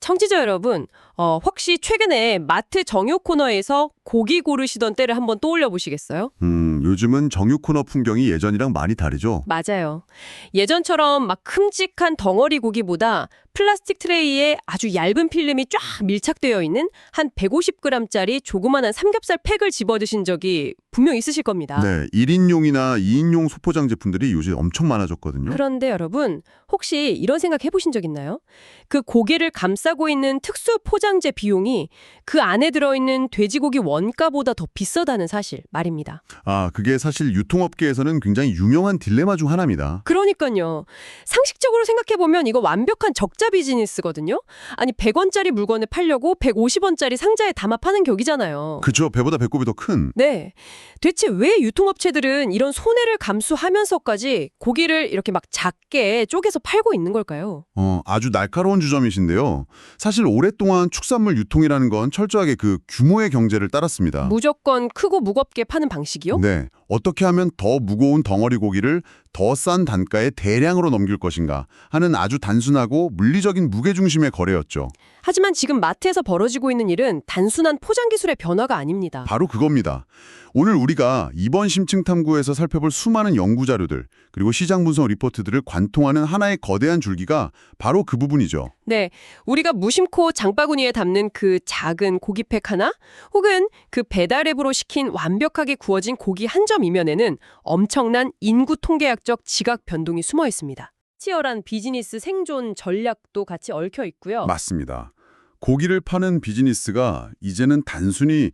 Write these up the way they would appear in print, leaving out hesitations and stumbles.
청취자 여러분, 혹시 최근에 마트 정육 코너에서 고기 고르시던 때를 한번 떠올려 보시겠어요? 요즘은 정육 코너 풍경이 예전이랑 많이 다르죠? 맞아요. 예전처럼 막 큼직한 덩어리 고기보다 플라스틱 트레이에 아주 얇은 필름이 쫙 밀착되어 있는 한 150g짜리 조그만한 삼겹살 팩을 집어드신 적이 분명 있으실 겁니다. 네, 1인용이나 2인용 소포장 제품들이 요즘 엄청 많아졌거든요. 그런데 여러분, 혹시 이런 생각 해보신 적 있나요? 그 고기를 감싸고 있는 특수 포장재 비용이 그 안에 들어있는 돼지고기 원가보다 더 비싸다는 사실 말입니다. 그게 사실 유통업계에서는 굉장히 유명한 딜레마 중 하나입니다. 그러니까요. 상식적으로 생각해보면 이거 완벽한 적자 비즈니스거든요. 아니 100원짜리 물건을 팔려고 150원짜리 상자에 담아 파는 격이잖아요. 그쵸, 배보다 배꼽이 더 큰. 네. 대체 왜 유통업체들은 이런 손해를 감수하면서까지 고기를 이렇게 막 작게 쪼개서 팔고 있는 걸까요? 아주 날카로운 주점이신데요. 사실 오랫동안 축산물 유통이라는 건 철저하게 그 규모의 경제를 따랐습니다. 무조건 크고 무겁게 파는 방식이요? 네, 어떻게 하면 더 무거운 덩어리 고기를 더 싼 단가에 대량으로 넘길 것인가 하는 아주 단순하고 물리적인 무게중심의 거래였죠. 하지만 지금 마트에서 벌어지고 있는 일은 단순한 포장 기술의 변화가 아닙니다. 바로 그겁니다. 오늘 우리가 이번 심층 탐구에서 살펴볼 수많은 연구 자료들 그리고 시장 분석 리포트들을 관통하는 하나의 거대한 줄기가 바로 그 부분이죠. 네, 우리가 무심코 장바구니에 담는 그 작은 고기팩 하나? 혹은 그 배달 앱으로 시킨 완벽하게 구워진 고기 한 점 이면에는 엄청난 인구 통계학적 지각 변동이 숨어 있습니다. 치열한 비즈니스 생존 전략도 같이 얽혀 있고요. 맞습니다. 고기를 파는 비즈니스가 이제는 단순히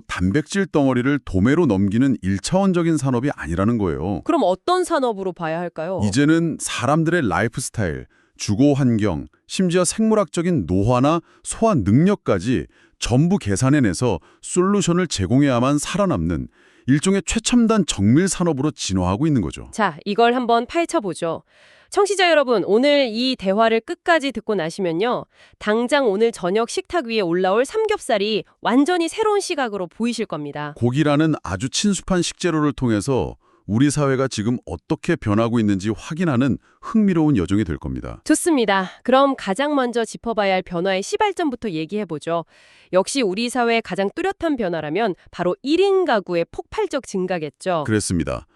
단백질 덩어리를 도매로 넘기는 1차원적인 산업이 아니라는 거예요. 그럼 어떤 산업으로 봐야 할까요? 이제는 사람들의 라이프 스타일, 주거 환경, 심지어 생물학적인 노화나 소화 능력까지 전부 계산해내서 솔루션을 제공해야만 살아남는 일종의 최첨단 정밀 산업으로 진화하고 있는 거죠. 자, 이걸 한번 파헤쳐보죠. 청취자 여러분, 오늘 이 대화를 끝까지 듣고 나시면요. 당장 오늘 저녁 식탁 위에 올라올 삼겹살이 완전히 새로운 시각으로 보이실 겁니다. 고기라는 아주 친숙한 식재료를 통해서 우리 사회가 지금 어떻게 변하고 있는지 확인하는 흥미로운 여정이 될 겁니다. 좋습니다. 그럼 가장 먼저 짚어봐야 할 변화의 시발점부터 얘기해보죠. 역시 우리 사회의 가장 뚜렷한 변화라면 바로 1인 가구의 폭발적 증가겠죠. 그렇습니다.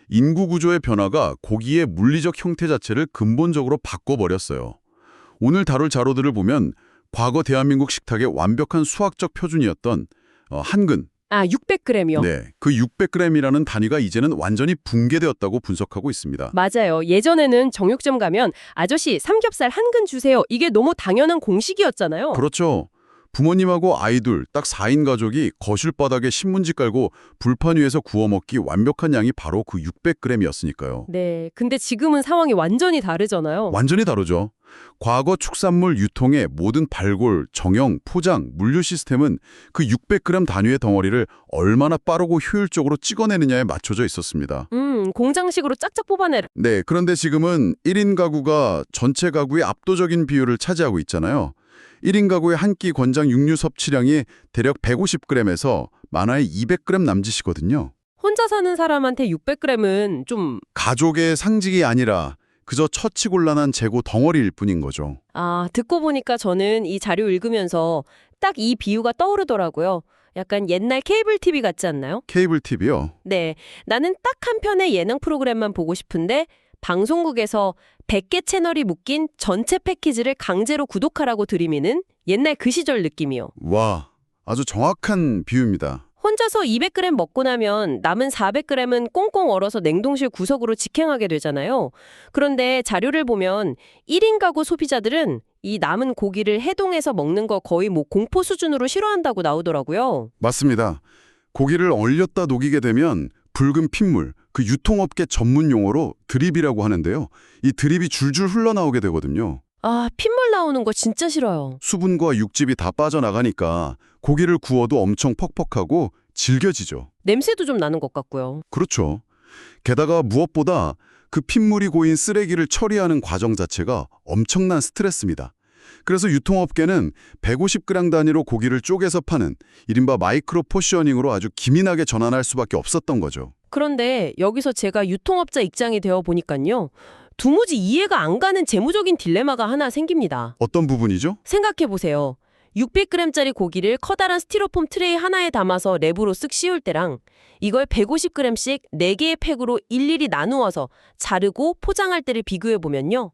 인구 구조의 변화가 고기의 물리적 형태 자체를 근본적으로 바꿔버렸어요. 오늘 다룰 자료들을 보면 과거 대한민국 식탁의 완벽한 수학적 표준이었던 한근, 600g이요? 네, 그 600g이라는 단위가 이제는 완전히 붕괴되었다고 분석하고 있습니다. 맞아요. 예전에는 정육점 가면 아저씨 삼겹살 한 근 주세요. 이게 너무 당연한 공식이었잖아요. 그렇죠. 부모님하고 아이들 딱 4인 가족이 거실 바닥에 신문지 깔고 불판 위에서 구워 먹기 완벽한 양이 바로 그 600g이었으니까요. 네, 근데 지금은 상황이 완전히 다르잖아요. 완전히 다르죠. 과거 축산물 유통의 모든 발골, 정형, 포장, 물류 시스템은 그 600g 단위의 덩어리를 얼마나 빠르고 효율적으로 찍어내느냐에 맞춰져 있었습니다. 공장식으로 짝짝 뽑아내. 네, 그런데 지금은 1인 가구가 전체 가구의 압도적인 비율을 차지하고 있잖아요. 1인 가구의 한 끼 권장 육류 섭취량이 대략 150g에서 많아야 200g 남짓이거든요. 혼자 사는 사람한테 600g은 좀... 가족의 상징이 아니라 그저 처치곤란한 재고 덩어리일 뿐인 거죠. 듣고 보니까 저는 이 자료 읽으면서 딱 이 비유가 떠오르더라고요. 약간 옛날 케이블 TV 같지 않나요? 케이블 TV요? 네, 나는 딱 한 편의 예능 프로그램만 보고 싶은데 방송국에서 100개 채널이 묶인 전체 패키지를 강제로 구독하라고 들이미는 옛날 그 시절 느낌이요. 와, 아주 정확한 비유입니다. 혼자서 200g 먹고 나면 남은 400g은 꽁꽁 얼어서 냉동실 구석으로 직행하게 되잖아요. 그런데 자료를 보면 1인 가구 소비자들은 이 남은 고기를 해동해서 먹는 거 거의 공포 수준으로 싫어한다고 나오더라고요. 맞습니다. 고기를 얼렸다 녹이게 되면 붉은 핏물, 그 유통업계 전문 용어로 드립이라고 하는데요. 이 드립이 줄줄 흘러나오게 되거든요. 핏물 나오는 거 진짜 싫어요. 수분과 육즙이 다 빠져나가니까 고기를 구워도 엄청 퍽퍽하고 질겨지죠. 냄새도 좀 나는 것 같고요. 그렇죠. 게다가 무엇보다 그 핏물이 고인 쓰레기를 처리하는 과정 자체가 엄청난 스트레스입니다. 그래서 유통업계는 150g 단위로 고기를 쪼개서 파는 이른바 마이크로 포셔닝으로 아주 기민하게 전환할 수밖에 없었던 거죠. 그런데 여기서 제가 유통업자 입장이 되어 보니까요. 도무지 이해가 안 가는 재무적인 딜레마가 하나 생깁니다. 어떤 부분이죠? 생각해보세요. 600g짜리 고기를 커다란 스티로폼 트레이 하나에 담아서 랩으로 쓱 씌울 때랑 이걸 150g씩 4개의 팩으로 일일이 나누어서 자르고 포장할 때를 비교해보면요.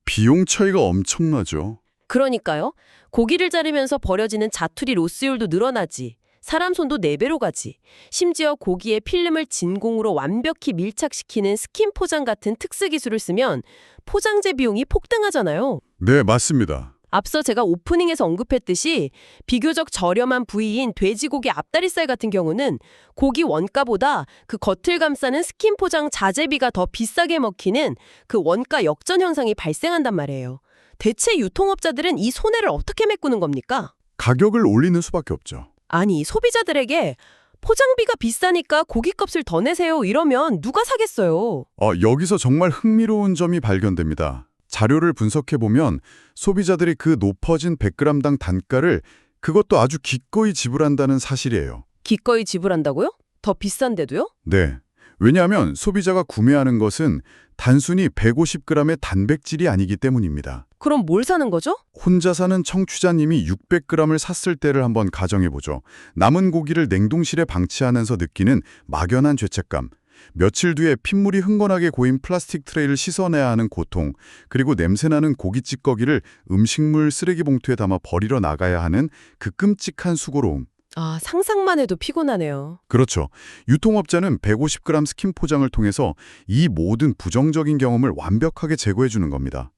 비용 차이가 엄청나죠. 그러니까요. 고기를 자르면서 버려지는 자투리 로스율도 늘어나지. 사람 손도 4배로 가지. 심지어 고기의 필름을 진공으로 완벽히 밀착시키는 스킨 포장 같은 특수 기술을 쓰면 포장재 비용이 폭등하잖아요. 네, 맞습니다. 앞서 제가 오프닝에서 언급했듯이 비교적 저렴한 부위인 돼지고기 앞다리살 같은 경우는 고기 원가보다 그 겉을 감싸는 스킨 포장 자재비가 더 비싸게 먹히는 그 원가 역전 현상이 발생한단 말이에요. 대체 유통업자들은 이 손해를 어떻게 메꾸는 겁니까? 가격을 올리는 수밖에 없죠. 아니, 소비자들에게 포장비가 비싸니까 고깃값을 더 내세요 이러면 누가 사겠어요? 여기서 정말 흥미로운 점이 발견됩니다. 자료를 분석해보면 소비자들이 그 높아진 100g당 단가를 그것도 아주 기꺼이 지불한다는 사실이에요. 기꺼이 지불한다고요? 더 비싼데도요? 네. 왜냐하면 소비자가 구매하는 것은 단순히 150g의 단백질이 아니기 때문입니다. 그럼 뭘 사는 거죠? 혼자 사는 청취자님이 600g을 샀을 때를 한번 가정해보죠. 남은 고기를 냉동실에 방치하면서 느끼는 막연한 죄책감, 며칠 뒤에 핏물이 흥건하게 고인 플라스틱 트레이를 씻어내야 하는 고통, 그리고 냄새나는 고깃 찌꺼기를 음식물 쓰레기 봉투에 담아 버리러 나가야 하는 그 끔찍한 수고로움. 아, 상상만 해도 피곤하네요. 그렇죠. 유통업자는 150g 스킨 포장을 통해서 이 모든 부정적인 경험을 완벽하게 제거해주는 겁니다.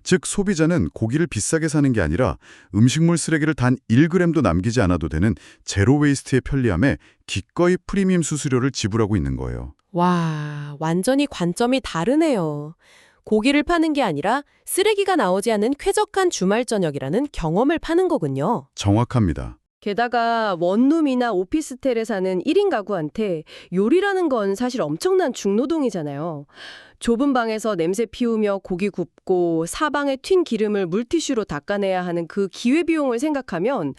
즉 소비자는 고기를 비싸게 사는 게 아니라 음식물 쓰레기를 단 1g도 남기지 않아도 되는 제로 웨이스트의 편리함에 기꺼이 프리미엄 수수료를 지불하고 있는 거예요. 와, 완전히 관점이 다르네요. 고기를 파는 게 아니라 쓰레기가 나오지 않는 쾌적한 주말 저녁이라는 경험을 파는 거군요. 정확합니다. 게다가 원룸이나 오피스텔에 사는 1인 가구한테 요리라는 건 사실 엄청난 중노동이잖아요. 좁은 방에서 냄새 피우며 고기 굽고 사방에 튄 기름을 물티슈로 닦아내야 하는 그 기회비용을 생각하면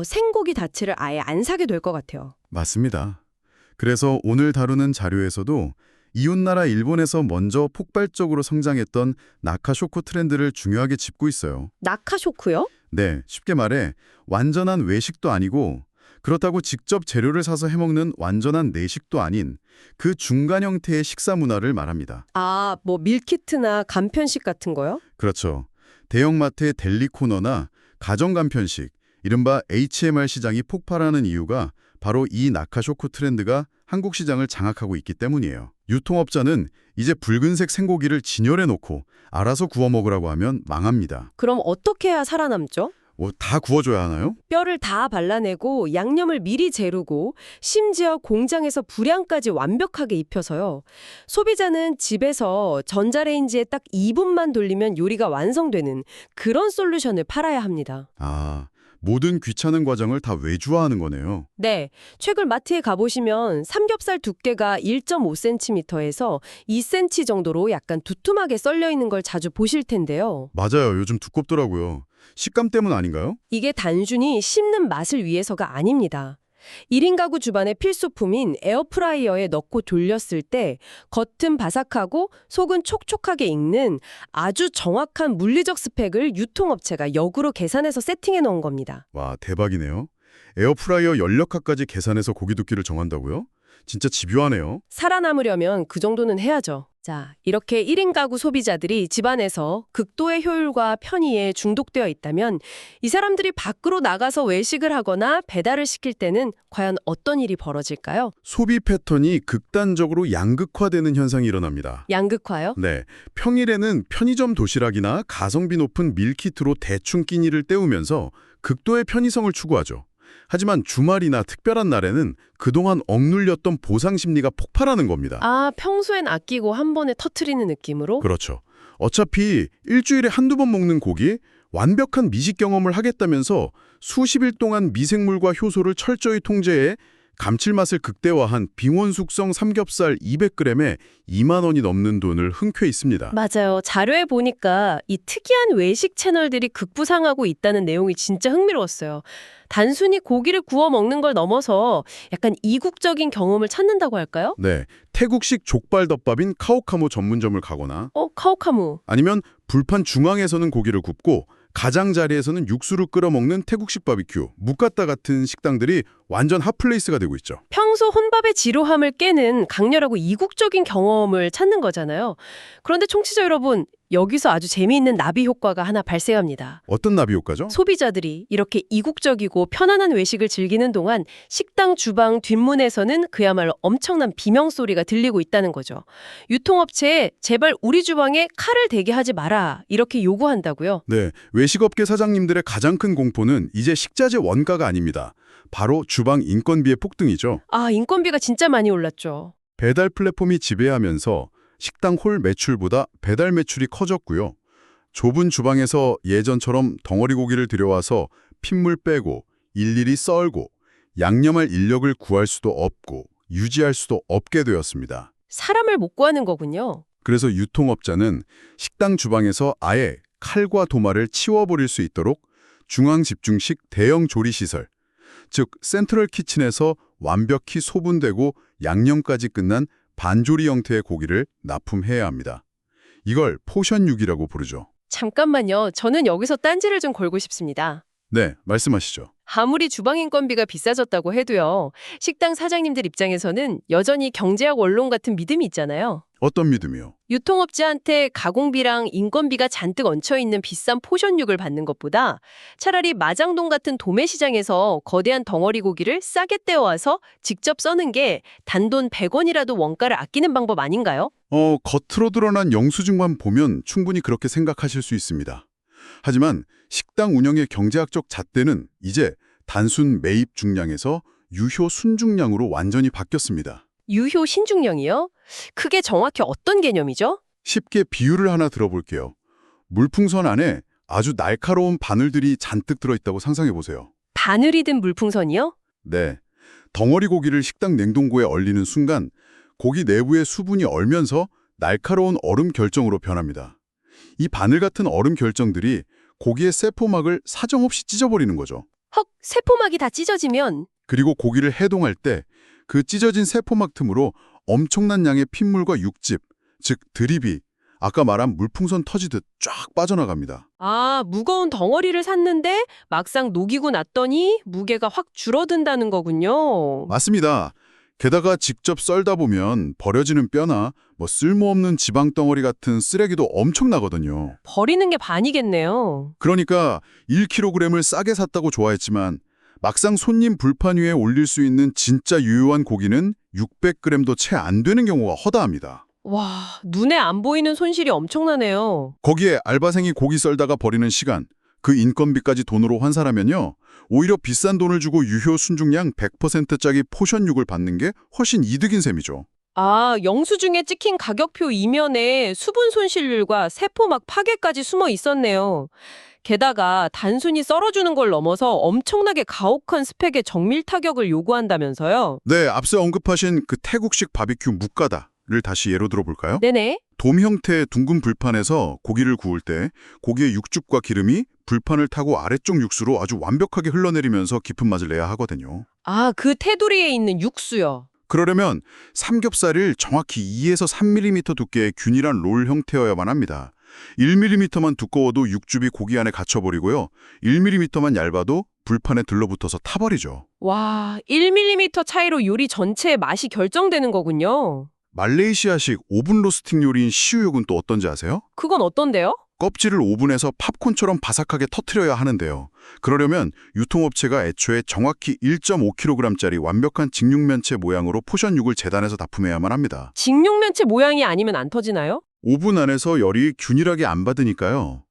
생고기 자체를 아예 안 사게 될 것 같아요. 맞습니다. 그래서 오늘 다루는 자료에서도 이웃나라 일본에서 먼저 폭발적으로 성장했던 나카쇼코 트렌드를 중요하게 짚고 있어요. 나카쇼크요? 네, 쉽게 말해 완전한 외식도 아니고 그렇다고 직접 재료를 사서 해먹는 완전한 내식도 아닌 그 중간 형태의 식사 문화를 말합니다. 아, 뭐 밀키트나 간편식 같은 거요? 그렇죠. 대형마트의 델리 코너나 가정 간편식, 이른바 HMR 시장이 폭발하는 이유가 바로 이 나카쇼코 트렌드가 한국 시장을 장악하고 있기 때문이에요. 유통업자는 이제 붉은색 생고기를 진열해 놓고 알아서 구워 먹으라고 하면 망합니다. 그럼 어떻게 해야 살아남죠? 다 구워줘야 하나요? 뼈를 다 발라내고 양념을 미리 재르고 심지어 공장에서 분량까지 완벽하게 입혀서요. 소비자는 집에서 전자레인지에 딱 2분만 돌리면 요리가 완성되는 그런 솔루션을 팔아야 합니다. 아, 모든 귀찮은 과정을 다 외주화하는 거네요. 네, 최근 마트에 가보시면 삼겹살 두께가 1.5cm에서 2cm 정도로 약간 두툼하게 썰려 있는 걸 자주 보실 텐데요. 맞아요. 요즘 두껍더라고요. 식감 때문 아닌가요? 이게 단순히 씹는 맛을 위해서가 아닙니다. 1인 가구 주방의 필수품인 에어프라이어에 넣고 돌렸을 때 겉은 바삭하고 속은 촉촉하게 익는 아주 정확한 물리적 스펙을 유통업체가 역으로 계산해서 세팅해 놓은 겁니다. 와, 대박이네요. 에어프라이어 연력학까지 계산해서 고기 두께를 정한다고요? 진짜 집요하네요. 살아남으려면 그 정도는 해야죠. 자, 이렇게 1인 가구 소비자들이 집안에서 극도의 효율과 편의에 중독되어 있다면 이 사람들이 밖으로 나가서 외식을 하거나 배달을 시킬 때는 과연 어떤 일이 벌어질까요? 소비 패턴이 극단적으로 양극화되는 현상이 일어납니다. 양극화요? 네, 평일에는 편의점 도시락이나 가성비 높은 밀키트로 대충 끼니를 때우면서 극도의 편의성을 추구하죠. 하지만 주말이나 특별한 날에는 그동안 억눌렸던 보상 심리가 폭발하는 겁니다. 아, 평소엔 아끼고 한 번에 터트리는 느낌으로? 그렇죠. 어차피 일주일에 한두 번 먹는 고기, 완벽한 미식 경험을 하겠다면서 수십 일 동안 미생물과 효소를 철저히 통제해 감칠맛을 극대화한 빙원 숙성 삼겹살 200g에 2만 원이 넘는 돈을 흔쾌 있습니다. 맞아요. 자료에 보니까 이 특이한 외식 채널들이 급부상하고 있다는 내용이 진짜 흥미로웠어요. 단순히 고기를 구워 먹는 걸 넘어서 약간 이국적인 경험을 찾는다고 할까요? 네, 태국식 족발덮밥인 카오카모 전문점을 가거나 카오카무. 아니면 불판 중앙에서는 고기를 굽고 가장자리에서는 육수를 끓여 먹는 태국식 바비큐, 묵가따 같은 식당들이 완전 핫플레이스가 되고 있죠. 평소 혼밥의 지루함을 깨는 강렬하고 이국적인 경험을 찾는 거잖아요. 그런데 청취자 여러분, 여기서 아주 재미있는 나비 효과가 하나 발생합니다. 어떤 나비 효과죠? 소비자들이 이렇게 이국적이고 편안한 외식을 즐기는 동안 식당 주방 뒷문에서는 그야말로 엄청난 비명소리가 들리고 있다는 거죠. 유통업체에 제발 우리 주방에 칼을 대게 하지 마라 이렇게 요구한다고요. 네, 외식업계 사장님들의 가장 큰 공포는 이제 식자재 원가가 아닙니다. 바로 주방 인건비의 폭등이죠. 인건비가 진짜 많이 올랐죠. 배달 플랫폼이 지배하면서 식당 홀 매출보다 배달 매출이 커졌고요. 좁은 주방에서 예전처럼 덩어리 고기를 들여와서 핏물 빼고 일일이 썰고 양념할 인력을 구할 수도 없고 유지할 수도 없게 되었습니다. 사람을 못 구하는 거군요. 그래서 유통업자는 식당 주방에서 아예 칼과 도마를 치워버릴 수 있도록 중앙집중식 대형 조리시설, 즉 센트럴 키친에서 완벽히 소분되고 양념까지 끝난 반조리 형태의 고기를 납품해야 합니다. 이걸 포션육이라고 부르죠. 잠깐만요. 저는 여기서 딴지를 좀 걸고 싶습니다. 네, 말씀하시죠. 아무리 주방 인건비가 비싸졌다고 해도요. 식당 사장님들 입장에서는 여전히 경제학 원론 같은 믿음이 있잖아요. 어떤 믿음이요? 유통업체한테 가공비랑 인건비가 잔뜩 얹혀있는 비싼 포션육을 받는 것보다 차라리 마장동 같은 도매시장에서 거대한 덩어리 고기를 싸게 떼어와서 직접 써는 게 단돈 100원이라도 원가를 아끼는 방법 아닌가요? 겉으로 드러난 영수증만 보면 충분히 그렇게 생각하실 수 있습니다. 하지만 식당 운영의 경제학적 잣대는 이제 단순 매입 중량에서 유효 순중량으로 완전히 바뀌었습니다. 유효 신중량이요? 그게 정확히 어떤 개념이죠? 쉽게 비유를 하나 들어볼게요. 물풍선 안에 아주 날카로운 바늘들이 잔뜩 들어있다고 상상해 보세요. 바늘이 든 물풍선이요? 네, 덩어리 고기를 식당 냉동고에 얼리는 순간 고기 내부의 수분이 얼면서 날카로운 얼음 결정으로 변합니다. 이 바늘 같은 얼음 결정들이 고기의 세포막을 사정없이 찢어버리는 거죠. 헉, 세포막이 다 찢어지면 그리고 고기를 해동할 때 그 찢어진 세포막 틈으로 엄청난 양의 핏물과 육즙, 즉 드립이 아까 말한 물풍선 터지듯 쫙 빠져나갑니다. 무거운 덩어리를 샀는데 막상 녹이고 났더니 무게가 확 줄어든다는 거군요. 맞습니다. 게다가 직접 썰다 보면 버려지는 뼈나 쓸모없는 지방 덩어리 같은 쓰레기도 엄청나거든요. 버리는 게 반이겠네요. 그러니까 1kg을 싸게 샀다고 좋아했지만 막상 손님 불판 위에 올릴 수 있는 진짜 유효한 고기는 600g도 채 안 되는 경우가 허다합니다. 와, 눈에 안 보이는 손실이 엄청나네요. 거기에 알바생이 고기 썰다가 버리는 시간, 그 인건비까지 돈으로 환산하면요. 오히려 비싼 돈을 주고 유효 순중량 100%짜리 포션육을 받는 게 훨씬 이득인 셈이죠. 영수증에 찍힌 가격표 이면에 수분 손실률과 세포막 파괴까지 숨어 있었네요. 게다가 단순히 썰어주는 걸 넘어서 엄청나게 가혹한 스펙의 정밀 타격을 요구한다면서요? 네, 앞서 언급하신 그 태국식 바비큐 묵가다를 다시 예로 들어볼까요? 네네. 돔 형태의 둥근 불판에서 고기를 구울 때 고기의 육즙과 기름이 불판을 타고 아래쪽 육수로 아주 완벽하게 흘러내리면서 깊은 맛을 내야 하거든요. 그 테두리에 있는 육수요. 그러려면 삼겹살을 정확히 2에서 3mm 두께의 균일한 롤 형태여야만 합니다. 1mm만 두꺼워도 육즙이 고기 안에 갇혀버리고요. 1mm만 얇아도 불판에 들러붙어서 타버리죠. 와, 1mm 차이로 요리 전체의 맛이 결정되는 거군요. 말레이시아식 오븐 로스팅 요리인 시우육은 또 어떤지 아세요? 그건 어떤데요? 껍질을 오븐에서 팝콘처럼 바삭하게 터트려야 하는데요. 그러려면 유통업체가 애초에 정확히 1.5kg짜리 완벽한 직육면체 모양으로 포션육을 재단해서 납품해야만 합니다. 직육면체 모양이 아니면 안 터지나요? 오븐 안에서 열이 균일하게 안 받으니까요.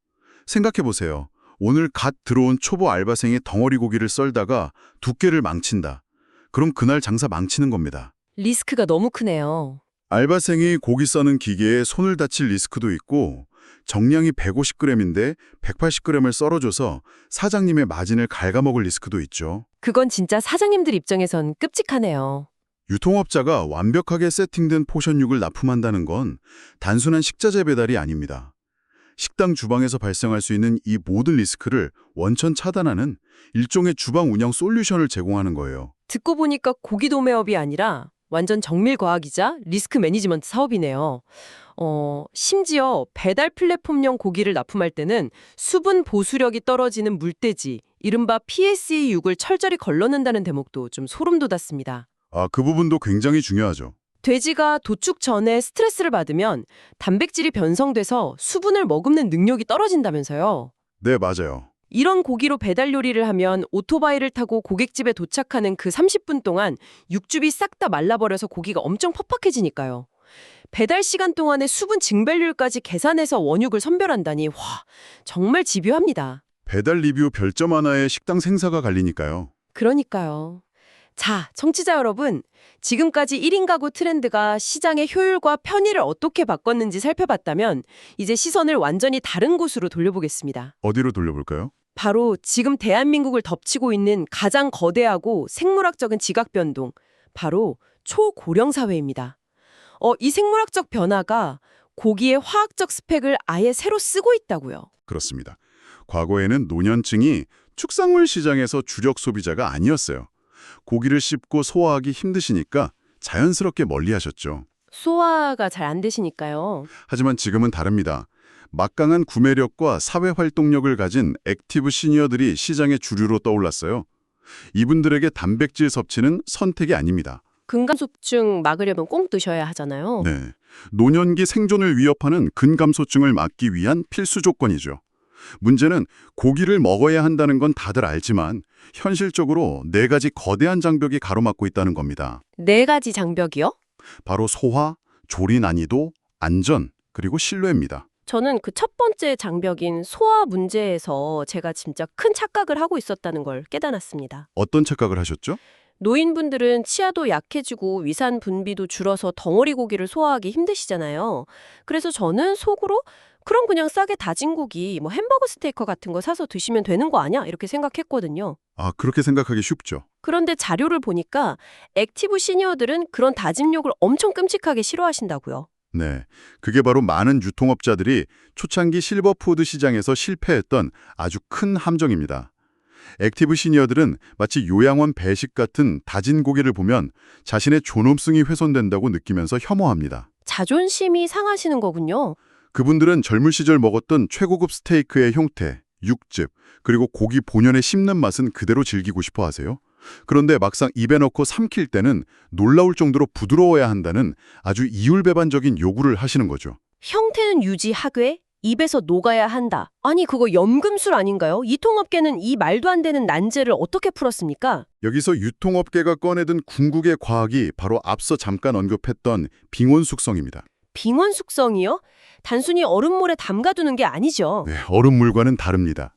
생각해보세요. 오늘 갓 들어온 초보 알바생이 덩어리 고기를 썰다가 두께를 망친다. 그럼 그날 장사 망치는 겁니다. 리스크가 너무 크네요. 알바생이 고기 써는 기계에 손을 다칠 리스크도 있고 정량이 150g인데 180g을 썰어줘서 사장님의 마진을 갉아먹을 리스크도 있죠. 그건 진짜 사장님들 입장에선 끔찍하네요. 유통업자가 완벽하게 세팅된 포션육을 납품한다는 건 단순한 식자재 배달이 아닙니다. 식당 주방에서 발생할 수 있는 이 모든 리스크를 원천 차단하는 일종의 주방 운영 솔루션을 제공하는 거예요. 듣고 보니까 고기 도매업이 아니라 완전 정밀 과학이자 리스크 매니지먼트 사업이네요. 심지어 배달 플랫폼용 고기를 납품할 때는 수분 보수력이 떨어지는 물돼지, 이른바 PSE6을 철저히 걸러낸다는 대목도 좀 소름 돋았습니다. 그 부분도 굉장히 중요하죠. 돼지가 도축 전에 스트레스를 받으면 단백질이 변성돼서 수분을 머금는 능력이 떨어진다면서요. 네, 맞아요. 이런 고기로 배달 요리를 하면 오토바이를 타고 고객집에 도착하는 그 30분 동안 육즙이 싹 다 말라버려서 고기가 엄청 퍽퍽해지니까요. 배달 시간 동안의 수분 증발률까지 계산해서 원육을 선별한다니 와, 정말 집요합니다. 배달 리뷰 별점 하나에 식당 생사가 갈리니까요. 그러니까요. 자, 청취자 여러분, 지금까지 1인 가구 트렌드가 시장의 효율과 편의를 어떻게 바꿨는지 살펴봤다면 이제 시선을 완전히 다른 곳으로 돌려보겠습니다. 어디로 돌려볼까요? 바로 지금 대한민국을 덮치고 있는 가장 거대하고 생물학적인 지각 변동, 바로 초고령 사회입니다. 이 생물학적 변화가 고기의 화학적 스펙을 아예 새로 쓰고 있다고요. 그렇습니다. 과거에는 노년층이 축산물 시장에서 주력 소비자가 아니었어요. 고기를 씹고 소화하기 힘드시니까 자연스럽게 멀리하셨죠. 소화가 잘 안 되시니까요. 하지만 지금은 다릅니다. 막강한 구매력과 사회 활동력을 가진 액티브 시니어들이 시장의 주류로 떠올랐어요. 이분들에게 단백질 섭취는 선택이 아닙니다. 근감소증 막으려면 꼭 드셔야 하잖아요. 네, 노년기 생존을 위협하는 근감소증을 막기 위한 필수 조건이죠. 문제는 고기를 먹어야 한다는 건 다들 알지만 현실적으로 4가지 거대한 장벽이 가로막고 있다는 겁니다. 4가지 장벽이요? 바로 소화, 조리 난이도, 안전, 그리고 신뢰입니다. 저는 그 첫 번째 장벽인 소화 문제에서 제가 진짜 큰 착각을 하고 있었다는 걸 깨달았습니다. 어떤 착각을 하셨죠? 노인분들은 치아도 약해지고 위산 분비도 줄어서 덩어리 고기를 소화하기 힘드시잖아요. 그래서 저는 속으로 그럼 그냥 싸게 다진 고기, 햄버거 스테이커 같은 거 사서 드시면 되는 거 아니야? 이렇게 생각했거든요. 그렇게 생각하기 쉽죠. 그런데 자료를 보니까 액티브 시니어들은 그런 다짐욕을 엄청 끔찍하게 싫어하신다고요. 네, 그게 바로 많은 유통업자들이 초창기 실버푸드 시장에서 실패했던 아주 큰 함정입니다. 액티브 시니어들은 마치 요양원 배식 같은 다진 고기를 보면 자신의 존엄성이 훼손된다고 느끼면서 혐오합니다. 자존심이 상하시는 거군요. 그분들은 젊은 시절 먹었던 최고급 스테이크의 형태, 육즙, 그리고 고기 본연의 씹는 맛은 그대로 즐기고 싶어 하세요. 그런데 막상 입에 넣고 삼킬 때는 놀라울 정도로 부드러워야 한다는 아주 이율배반적인 요구를 하시는 거죠. 형태는 유지하되 입에서 녹아야 한다. 아니 그거 염금술 아닌가요? 유통업계는 이 말도 안 되는 난제를 어떻게 풀었습니까? 여기서 유통업계가 꺼내든 궁극의 과학이 바로 앞서 잠깐 언급했던 빙온 숙성입니다. 빙원 숙성이요? 단순히 얼음물에 담가두는 게 아니죠. 네, 얼음물과는 다릅니다.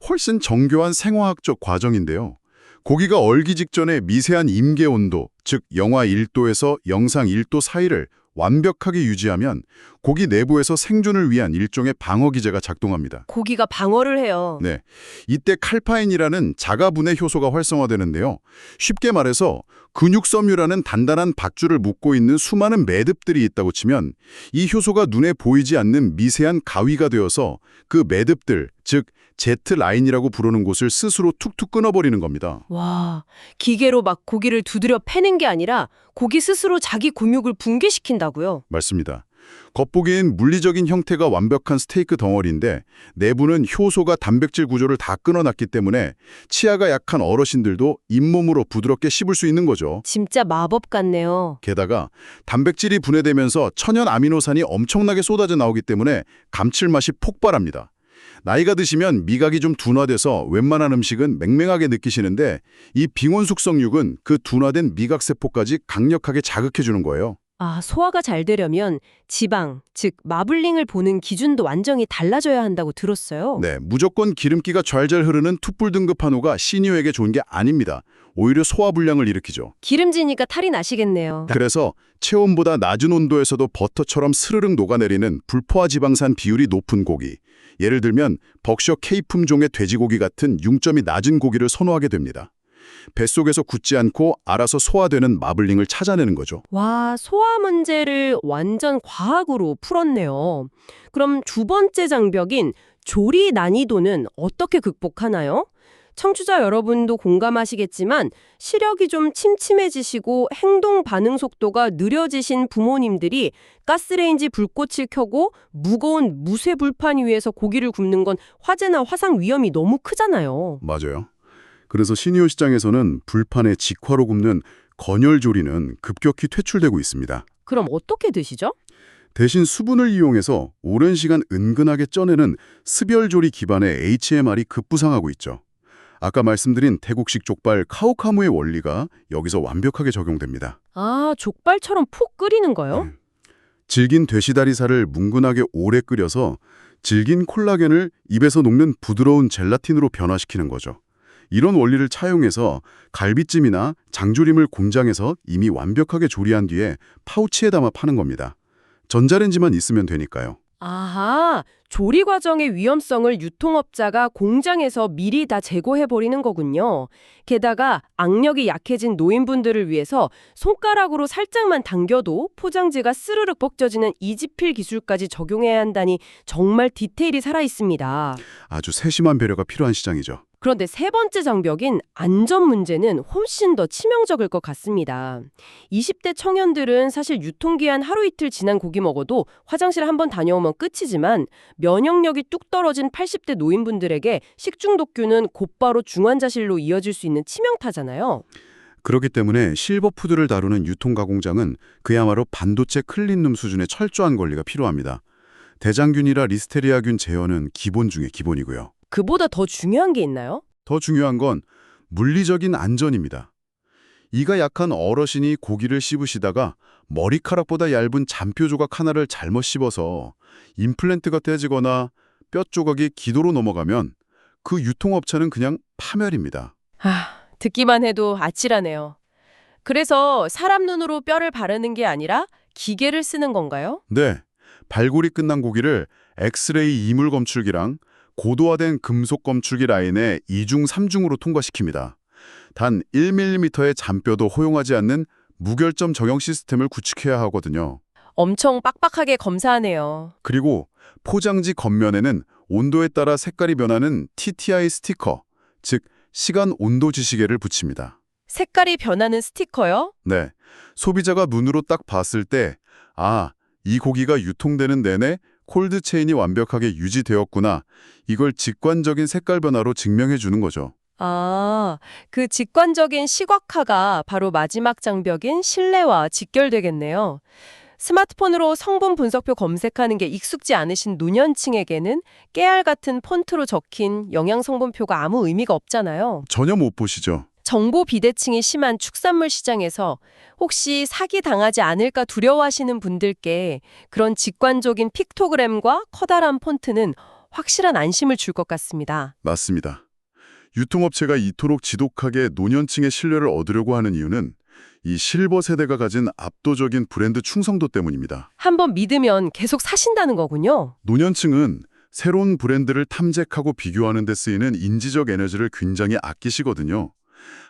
훨씬 정교한 생화학적 과정인데요. 고기가 얼기 직전에 미세한 임계 온도, 즉 영하 1도에서 영상 1도 사이를 완벽하게 유지하면 고기 내부에서 생존을 위한 일종의 방어 기제가 작동합니다. 고기가 방어를 해요. 네, 이때 칼파인이라는 자가분해 효소가 활성화되는데요. 쉽게 말해서 근육섬유라는 단단한 밧줄을 묶고 있는 수많은 매듭들이 있다고 치면 이 효소가 눈에 보이지 않는 미세한 가위가 되어서 그 매듭들, 즉 제트라인이라고 부르는 곳을 스스로 툭툭 끊어버리는 겁니다. 와, 기계로 막 고기를 두드려 패는 게 아니라 고기 스스로 자기 근육을 붕괴시킨다고요? 맞습니다. 겉보기엔 물리적인 형태가 완벽한 스테이크 덩어리인데 내부는 효소가 단백질 구조를 다 끊어놨기 때문에 치아가 약한 어르신들도 잇몸으로 부드럽게 씹을 수 있는 거죠. 진짜 마법 같네요. 게다가 단백질이 분해되면서 천연 아미노산이 엄청나게 쏟아져 나오기 때문에 감칠맛이 폭발합니다. 나이가 드시면 미각이 좀 둔화돼서 웬만한 음식은 맹맹하게 느끼시는데 이 빙온 숙성육은 그 둔화된 미각세포까지 강력하게 자극해주는 거예요. 아, 소화가 잘 되려면 지방, 즉 마블링을 보는 기준도 완전히 달라져야 한다고 들었어요. 네, 무조건 기름기가 좔좔 흐르는 툭불 등급 한우가 시니어에게 좋은 게 아닙니다. 오히려 소화불량을 일으키죠. 기름지니까 탈이 나시겠네요. 그래서 체온보다 낮은 온도에서도 버터처럼 스르륵 녹아내리는 불포화 지방산 비율이 높은 고기, 예를 들면 벅셔 K품종의 돼지고기 같은 융점이 낮은 고기를 선호하게 됩니다. 뱃속에서 굳지 않고 알아서 소화되는 마블링을 찾아내는 거죠. 와, 소화 문제를 완전 과학으로 풀었네요. 그럼 두 번째 장벽인 조리 난이도는 어떻게 극복하나요? 청취자 여러분도 공감하시겠지만 시력이 좀 침침해지시고 행동 반응 속도가 느려지신 부모님들이 가스레인지 불꽃을 켜고 무거운 무쇠 불판 위에서 고기를 굽는 건 화재나 화상 위험이 너무 크잖아요. 맞아요. 그래서 시니어 시장에서는 불판에 직화로 굽는 건열 조리는 급격히 퇴출되고 있습니다. 그럼 어떻게 드시죠? 대신 수분을 이용해서 오랜 시간 은근하게 쪄내는 습열조리 기반의 HMR이 급부상하고 있죠. 아까 말씀드린 태국식 족발 카오카무의 원리가 여기서 완벽하게 적용됩니다. 아, 족발처럼 푹 끓이는 거요? 질긴 돼지다리살을 뭉근하게 오래 끓여서 질긴 콜라겐을 입에서 녹는 부드러운 젤라틴으로 변화시키는 거죠. 이런 원리를 차용해서 갈비찜이나 장조림을 공장에서 이미 완벽하게 조리한 뒤에 파우치에 담아 파는 겁니다. 전자레인지만 있으면 되니까요. 아하, 조리 과정의 위험성을 유통업자가 공장에서 미리 다 제거해버리는 거군요. 게다가 악력이 약해진 노인분들을 위해서 손가락으로 살짝만 당겨도 포장지가 스르륵 벗겨지는 이지필 기술까지 적용해야 한다니 정말 디테일이 살아있습니다. 아주 세심한 배려가 필요한 시장이죠. 그런데 세 번째 장벽인 안전 문제는 훨씬 더 치명적일 것 같습니다. 20대 청년들은 사실 유통기한 하루 이틀 지난 고기 먹어도 화장실 한번 다녀오면 끝이지만 면역력이 뚝 떨어진 80대 노인분들에게 식중독균은 곧바로 중환자실로 이어질 수 있는 치명타잖아요. 그렇기 때문에 실버푸드를 다루는 유통가공장은 그야말로 반도체 클린룸 수준의 철저한 관리가 필요합니다. 대장균이라 리스테리아균 제어는 기본 중에 기본이고요. 그보다 더 중요한 게 있나요? 더 중요한 건 물리적인 안전입니다. 이가 약한 어르신이 고기를 씹으시다가 머리카락보다 얇은 잔표 조각 하나를 잘못 씹어서 임플란트가 떼지거나 뼈 조각이 기도로 넘어가면 그 유통업체는 그냥 파멸입니다. 듣기만 해도 아찔하네요. 그래서 사람 눈으로 뼈를 바르는 게 아니라 기계를 쓰는 건가요? 네, 발골이 끝난 고기를 엑스레이 이물 검출기랑 고도화된 금속 검출기 라인에 2중, 3중으로 통과시킵니다. 단 1mm의 잔뼈도 허용하지 않는 무결점 정형 시스템을 구축해야 하거든요. 엄청 빡빡하게 검사하네요. 그리고 포장지 겉면에는 온도에 따라 색깔이 변하는 TTI 스티커, 즉 시간 온도 지시계를 붙입니다. 색깔이 변하는 스티커요? 네, 소비자가 눈으로 딱 봤을 때 아, 이 고기가 유통되는 내내 콜드체인이 완벽하게 유지되었구나. 이걸 직관적인 색깔 변화로 증명해 주는 거죠. 아, 그 직관적인 시각화가 바로 마지막 장벽인 신뢰와 직결되겠네요. 스마트폰으로 성분 분석표 검색하는 게 익숙지 않으신 노년층에게는 깨알 같은 폰트로 적힌 영양성분표가 아무 의미가 없잖아요. 전혀 못 보시죠? 정보 비대칭이 심한 축산물 시장에서 혹시 사기 당하지 않을까 두려워하시는 분들께 그런 직관적인 픽토그램과 커다란 폰트는 확실한 안심을 줄 것 같습니다. 맞습니다. 유통업체가 이토록 지독하게 노년층의 신뢰를 얻으려고 하는 이유는 이 실버 세대가 가진 압도적인 브랜드 충성도 때문입니다. 한번 믿으면 계속 사신다는 거군요. 노년층은 새로운 브랜드를 탐색하고 비교하는 데 쓰이는 인지적 에너지를 굉장히 아끼시거든요.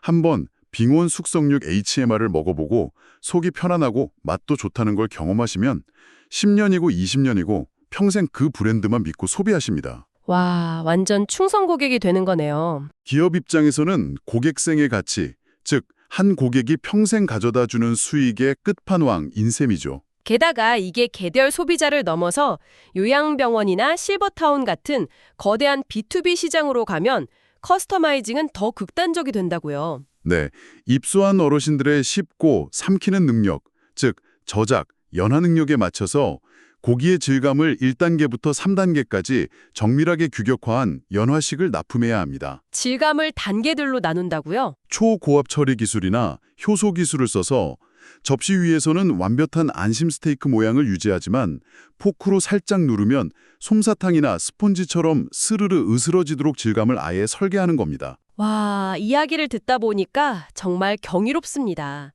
한번 빙원 숙성육 HMR을 먹어보고 속이 편안하고 맛도 좋다는 걸 경험하시면 10년이고 20년이고 평생 그 브랜드만 믿고 소비하십니다. 와, 완전 충성 고객이 되는 거네요. 기업 입장에서는 고객생의 가치, 즉 한 고객이 평생 가져다주는 수익의 끝판왕인 셈이죠. 게다가 이게 개별 소비자를 넘어서 요양병원이나 실버타운 같은 거대한 B2B 시장으로 가면 커스터마이징은 더 극단적이 된다고요. 네, 입소한 어르신들의 씹고 삼키는 능력, 즉 저작, 연화 능력에 맞춰서 고기의 질감을 1단계부터 3단계까지 정밀하게 규격화한 연화식을 납품해야 합니다. 질감을 단계들로 나눈다고요? 초고압 처리 기술이나 효소 기술을 써서 접시 위에서는 완벽한 안심 스테이크 모양을 유지하지만 포크로 살짝 누르면 솜사탕이나 스폰지처럼 스르르 으스러지도록 질감을 아예 설계하는 겁니다. 와, 이야기를 듣다 보니까 정말 경이롭습니다.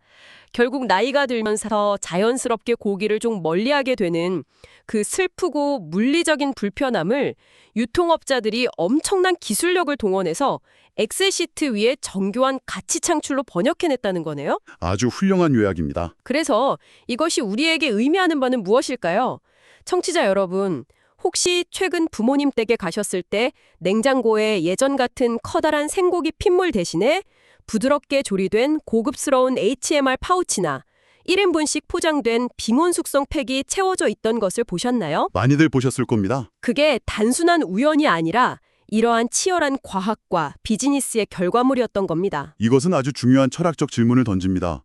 결국 나이가 들면서 자연스럽게 고기를 좀 멀리하게 되는 그 슬프고 물리적인 불편함을 유통업자들이 엄청난 기술력을 동원해서 엑셀시트 위에 정교한 가치 창출로 번역해냈다는 거네요. 아주 훌륭한 요약입니다. 그래서 이것이 우리에게 의미하는 바는 무엇일까요? 청취자 여러분, 혹시 최근 부모님 댁에 가셨을 때 냉장고에 예전 같은 커다란 생고기 핏물 대신에 부드럽게 조리된 고급스러운 HMR 파우치나 1인분씩 포장된 빙온 숙성 팩이 채워져 있던 것을 보셨나요? 많이들 보셨을 겁니다. 그게 단순한 우연이 아니라 이러한 치열한 과학과 비즈니스의 결과물이었던 겁니다. 이것은 아주 중요한 철학적 질문을 던집니다.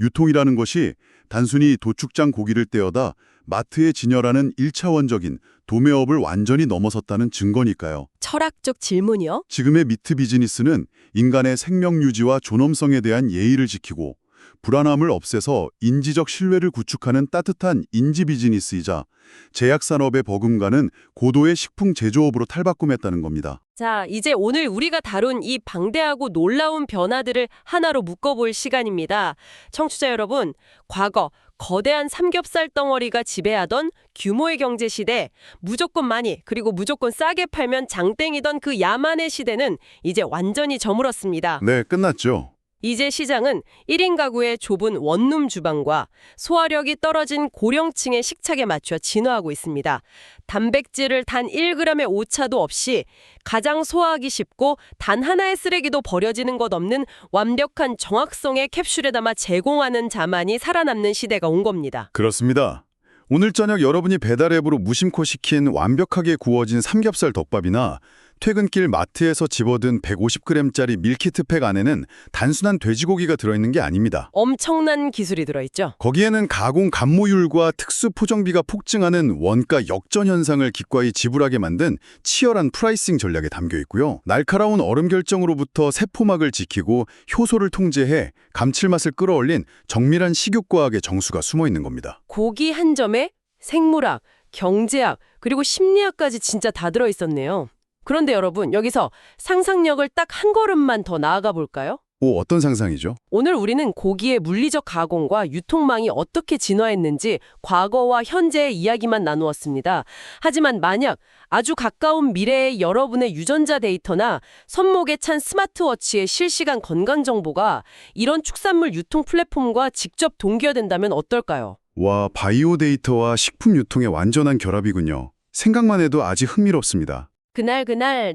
유통이라는 것이 단순히 도축장 고기를 떼어다 마트에 진열하는 1차원적인 도매업을 완전히 넘어섰다는 증거니까요. 철학적 질문이요? 지금의 미트 비즈니스는 인간의 생명 유지와 존엄성에 대한 예의를 지키고 불안함을 없애서 인지적 신뢰를 구축하는 따뜻한 인지 비즈니스이자 제약산업의 버금가는 고도의 식품 제조업으로 탈바꿈했다는 겁니다. 자, 이제 오늘 우리가 다룬 이 방대하고 놀라운 변화들을 하나로 묶어볼 시간입니다. 청취자 여러분, 과거 거대한 삼겹살 덩어리가 지배하던 규모의 경제 시대, 무조건 많이 그리고 무조건 싸게 팔면 장땡이던 그 야만의 시대는 이제 완전히 저물었습니다. 네, 끝났죠. 이제 시장은 1인 가구의 좁은 원룸 주방과 소화력이 떨어진 고령층의 식착에 맞춰 진화하고 있습니다. 단백질을 단 1g의 오차도 없이 가장 소화하기 쉽고 단 하나의 쓰레기도 버려지는 것 없는 완벽한 정확성의 캡슐에 담아 제공하는 자만이 살아남는 시대가 온 겁니다. 그렇습니다. 오늘 저녁 여러분이 배달 앱으로 무심코 시킨 완벽하게 구워진 삼겹살 덮밥이나 퇴근길 마트에서 집어든 150g짜리 밀키트 팩 안에는 단순한 돼지고기가 들어있는 게 아닙니다. 엄청난 기술이 들어있죠. 거기에는 가공 감모율과 특수 포정비가 폭증하는 원가 역전 현상을 기꺼이 지불하게 만든 치열한 프라이싱 전략에 담겨 있고요. 날카로운 얼음 결정으로부터 세포막을 지키고 효소를 통제해 감칠맛을 끌어올린 정밀한 식욕과학의 정수가 숨어 있는 겁니다. 고기 한 점에 생물학, 경제학, 그리고 심리학까지 진짜 다 들어있었네요. 그런데 여러분, 여기서 상상력을 딱 한 걸음만 더 나아가 볼까요? 어떤 상상이죠? 오늘 우리는 고기의 물리적 가공과 유통망이 어떻게 진화했는지 과거와 현재의 이야기만 나누었습니다. 하지만 만약 아주 가까운 미래의 여러분의 유전자 데이터나 손목에 찬 스마트워치의 실시간 건강 정보가 이런 축산물 유통 플랫폼과 직접 동기화된다면 어떨까요? 와, 바이오 데이터와 식품 유통의 완전한 결합이군요. 생각만 해도 아직 흥미롭습니다. 그날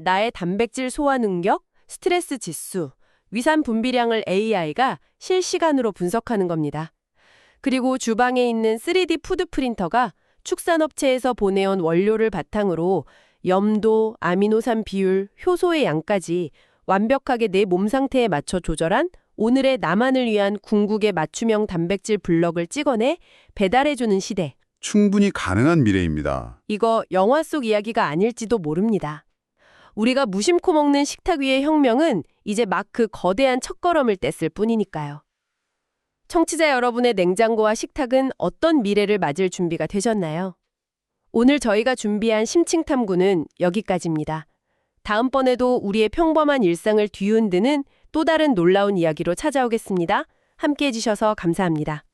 나의 단백질 소화 능력, 스트레스 지수, 위산 분비량을 AI가 실시간으로 분석하는 겁니다. 그리고 주방에 있는 3D 푸드 프린터가 축산업체에서 보내온 원료를 바탕으로 염도, 아미노산 비율, 효소의 양까지 완벽하게 내 몸 상태에 맞춰 조절한 오늘의 나만을 위한 궁극의 맞춤형 단백질 블럭을 찍어내 배달해주는 시대. 충분히 가능한 미래입니다. 이거 영화 속 이야기가 아닐지도 모릅니다. 우리가 무심코 먹는 식탁 위의 혁명은 이제 막 그 거대한 첫걸음을 뗐을 뿐이니까요. 청취자 여러분의 냉장고와 식탁은 어떤 미래를 맞을 준비가 되셨나요? 오늘 저희가 준비한 심층 탐구는 여기까지입니다. 다음번에도 우리의 평범한 일상을 뒤흔드는 또 다른 놀라운 이야기로 찾아오겠습니다. 함께해 주셔서 감사합니다.